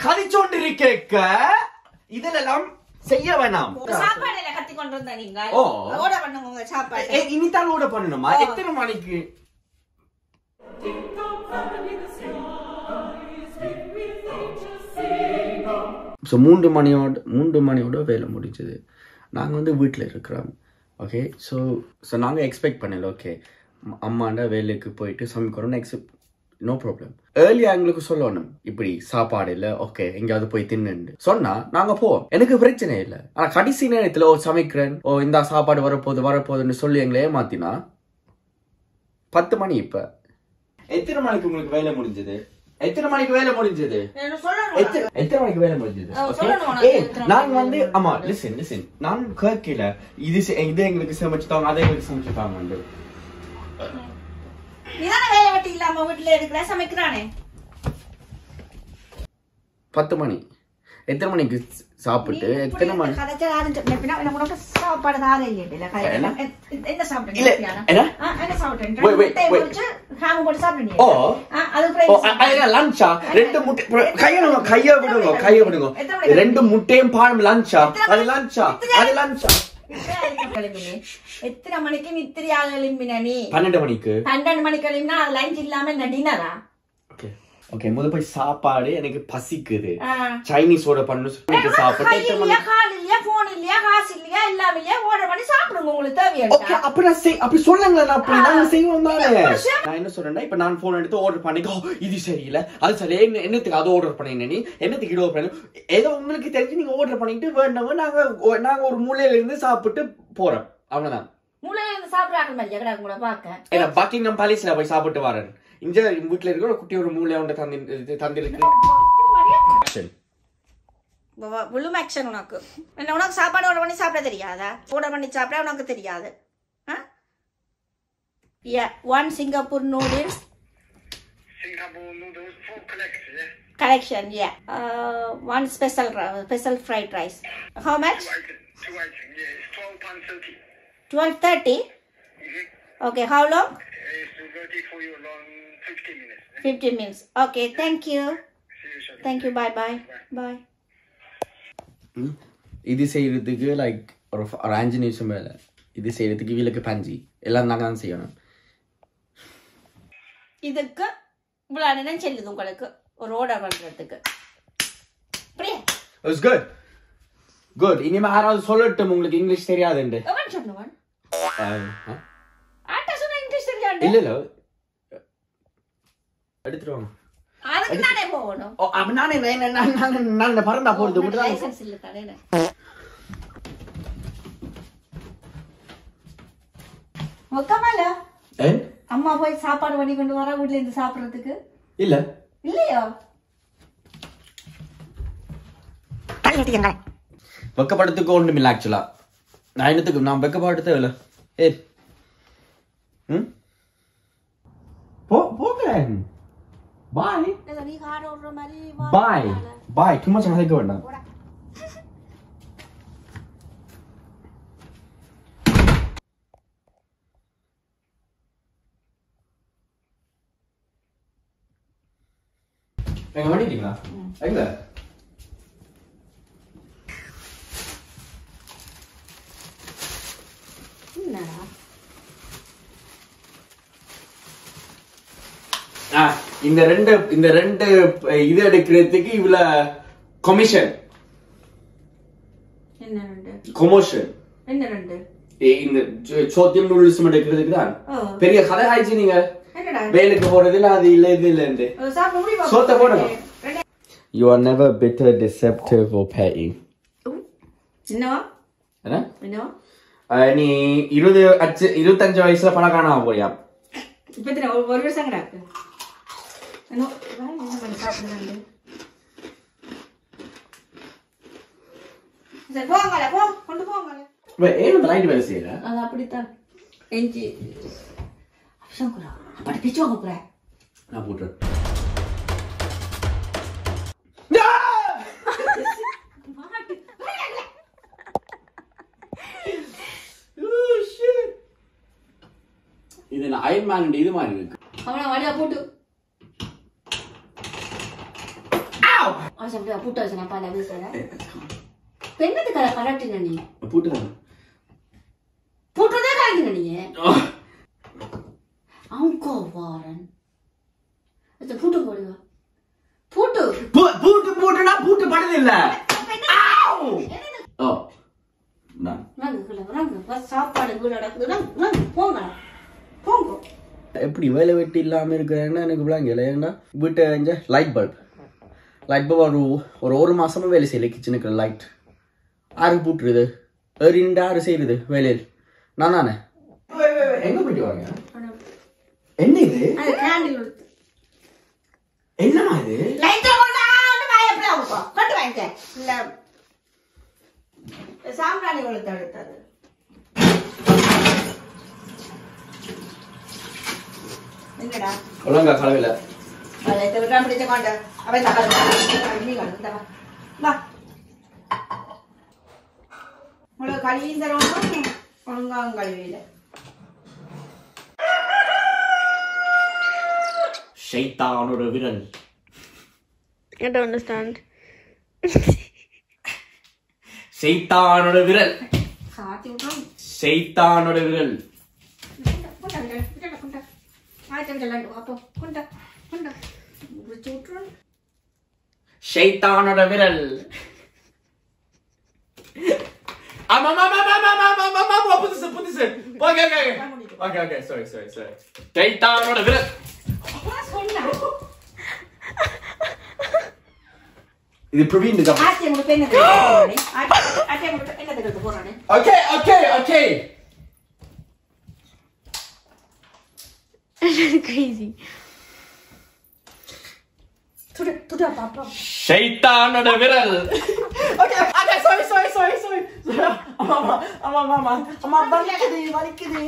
கதிச்சோண்டிருக்க இதெல்லாம் செய்ய வேணாம். சாப்பாடுல கத்தி கொண்டு வந்தா நீங்க ஆர்டர் பண்ணுங்க சாப்பாடு. இனிதான் ஆர்டர் பண்ணணுமா? எத்தனை மணிக்கு? ஸோ 3 மணியோட வேலை முடிஞ்சது. நாங்கள் வந்து வீட்டில் இருக்கிறோம். ஓகே, ஸோ நாங்கள் எக்ஸ்பெக்ட் பண்ணல. ஓகே, அம்மாண்ட வேலைக்கு போயிட்டு சமைக்கிறோம். No problem. ஏர்லியா எங்களுக்கு சொல்லணும், இப்படி சாப்பாடு இல்லை, ஓகே எங்கேயாவது போய் தின்னு சொன்னா நாங்கள் போவோம், எனக்கு பிரச்சனை இல்லை. ஆனால் கடைசி நேரத்தில் சமைக்கிறேன், இந்த சாப்பாடு வரப்போகுதுன்னு சொல்லி எங்களை ஏமாத்தினா 10 மணி. இப்போ எத்தனை மணிக்கு உங்களுக்கு வேலை முடிஞ்சது? எத்தனை மணிக்கு வேலை முடிஞ்சது? நான் வந்து ஆமா லிசன் நான் கேட்கல. இது எங்களுக்கு சமைச்சுட்டாங்க, அதை எங்களுக்கு சமைச்சுட்டாங்க. நீதானே வேலை வெட்டி இல்லாம வீட்டுல இருக்கிற சமைக்கிறானே. 10 மணி. எத்தனை மணிக்கு சாப்பிட்டு எத்தனை மணி சாப்பாடு தான் என்ன லஞ்சா? 2 முட்டை கைய விடுங்க. 2 முட்டையும் பானம் லஞ்சா? அது லஞ்சா? எத்தனை மணிக்கு நித்திரியாக எழும்பின நீ? 12 மணிக்கு. 12 மணிக்கு எழும்பினா அது லஞ்ச் இல்லாம என்ன டின்னரா? ஓகே, முதல்ல போய் சாப்பாடு, எனக்கு பசிக்குது, சைனீஸ் ஆர்டர் பண்ணு சாப்பிட்டு போன் இல்லையா, காசு இல்லையா, எல்லாம் இல்லையா, ஆர்டர் பண்ணி சாப்பிடுங்க உங்களுக்கு தேவையா. அப்படி சொல்லுங்க, நாங்க செய்வோம் தானே. நான் என்ன சொல்றேன்னா, இப்ப நான் போன் எடுத்து ஆர்டர் பண்ணிக்கோ, இது சரியில்லை அது சரி, என்னத்துக்கு அது ஆர்டர் பண்ணீங்க, நீ என்னத்துக்கு இது ஆர்டர் பண்ணி, ஏதோ உங்களுக்கு தெரிஞ்சு நீங்க ஆர்டர் பண்ணிட்டு வேண்டாம நாங்க ஒரு மூலையில இருந்து சாப்பிட்டு போறோம், அவ்வளவுதான். மூலையில இருந்து சாப்பிடாத மாதிரி எங்கடா கூட பாக்க பக்கிங்ஹாம் பேலஸ்ல போய் சாப்பிட்டு வரேன். இங்க வீட்டுல இருக்கிற ஒரு குட்டி ஒரு மூளை ஒன்று தந்திருக்கு. விழும் ஆக்ஷன் உனக்கு. உனக்கு சாப்பாடு ஆர்டர் பண்ணி சாப்பிட தெரியாதா? ஆர்டர் பண்ணி சாப்பிட உனக்கு தெரியாது. One Singapore noodles. Collection, yeah. One special fried rice. How much? 12.30. Okay, how long? For you long 15 minutes. 15 minutes. Okay, thank you. Thank you. Bye. இது செய்யறதுக்கு லைக் ஒரு 5 நிமிஷம் மேல. இது செய்யறதுக்கு வீலுக்கு பஞ்சி எல்லாம் நாங்க தான் செய்யணும். இதுக்கு இவ்வளவு நேரம் செல்லுது உங்களுக்கு ஒரு ஆர்டர் பண்றதுக்கு. It's good. இனிமே யாராவது சொல்லட்டும் உங்களுக்கு இங்கிலீஷ் தெரியாதுன்னு. எவன் சொன்னவன்? ஆட்ட சொன்ன இங்கிலீஷ் தெரியாது. இல்ல எடுத்துருவாங்க. அதுக்கு நானே போகணும். அப்ப நானே பறந்தா போறது மட்டும் லைசென்ஸ் இல்ல தானே. ஒக்கமல அம்மா போய் சாப்பாடு பண்ணி கொண்டு வர வீட்ல இருந்து சாப்பிடுறதுக்கு இல்லையா? வெக்கப்படுறதுக்கு ஒன்றும் இல்லை ஆக்சுவலா. நான் என்னத்துக்கு நான் வெக்கப்படுத்த இல்லை. போகிறேன். பாய் சும்மா சமைக்க வேண்டாம். எங்க பண்ணிட்டீங்களா? எங்க இந்த ரெண்டு இது எடுக்கிறதுக்கு இவ்வளவு கமிஷன். என்ன ரெண்டு கமோஷன்? என்ன ரெண்டு? இந்த சோத்தியம் நூடுல்ஸ் எடுக்கிறதுக்கு தான் பெரிய கதை ஆயிடுச்சு. நீங்க வேலைக்கு போறது இல்ல, அது இல்ல இது இல்ல. சோத்த போடுங்க. You are never bitter, deceptive or petty. நீ 25 வயசுல பணக்காரனா போறியா? ஒரு வருஷம் கிடக்கு. வேலை செய்யற அது அப்படித்தான். படிச்சுவாங்க போற நான் போட்டுறேன். இது அயன் மேன் இது மாதிரி இருக்கு. அவன வடியா போட்டு ஆசை அப்படியே பூட்ட வச்சு நான் பால வீசுறேன் பெண்ணது கலட்டின நீ பூட்டுதான் பூட்டுதான் கலட்டின நீ அவங்க வாரன் பூட்டு போடுவா பூட்டு பூட்டு பூட்டுனா பூட்டு படுது இல்ல ஓ சாப்பாடு போங்க போங்க எப்படி வேலை வெட்டி இல்லாம இருக்கிறேன்னா எனக்கு விளங்கல. ஏன்னா வீட்டை லைட் பல்ப் ஒரு மாசமா வேலை செய்யல. கிச்சனுக்கு லைட் ஆறு பூட்டுருது ஏறிண்டு ஆறு செய்யுது வேலையில் நான் தானே. எங்க போயிட்டு வாங்க? என்ன இது? என்னமா இது? சாம்பிராணி கொளுத்து அடுத்தது என்னடா ஒழுங்கா கலவையில பிடிச்ச கொண்ட அவன் வா உங்களுக்கு கழுவியும் தரணும் ஒழுங்காவும் கழுவியில ஷைத்தானோட விரல். I don't understand. ஷைத்தானோட விரல். சாத்தி விட்டோம் ஷைத்தானோட விரல். ஷைத்தானோட விரல். புதுசு. Okay, sorry. ஷைத்தானோட விரல். இது பிரவீன் தான். ஆச்சே முடி பெண்ணே போறானே. ஆச்சே முடி என்னதுக்கு போறானே. Okay. That's crazy. துடா பாப்பா. ஷைத்தானோட விரல். Okay, sorry. அம்மா வலிக்குது.